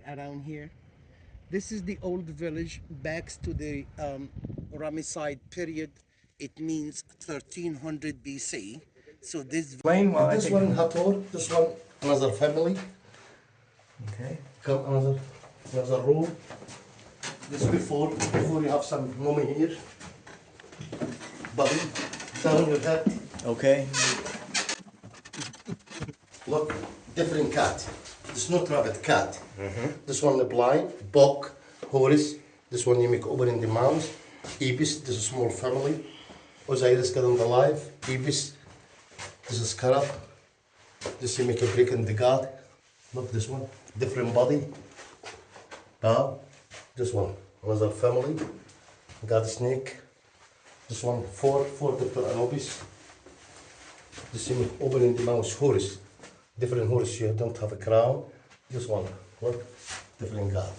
around here. This is the old village, back to the Ramesside period. It means 1300 BC. So this one Hathor, this one another family. Okay. Come another room. This before you have some mummy here. Body down your head. Okay. Look, different cat. It's not rabbit, cat. This one the blind, bok, Horus. This one you make open in the mouth. Ibis, this is a small family. Osiris got them alive. Ibis, this is scarab. This you make a break in the god. Look, this one, different body. Bow. This one, another family. God snake. This one, four Dr. Anubis. This you make open in the mouth, Horus. Different horse, you don't have a crown. This one, look, different god.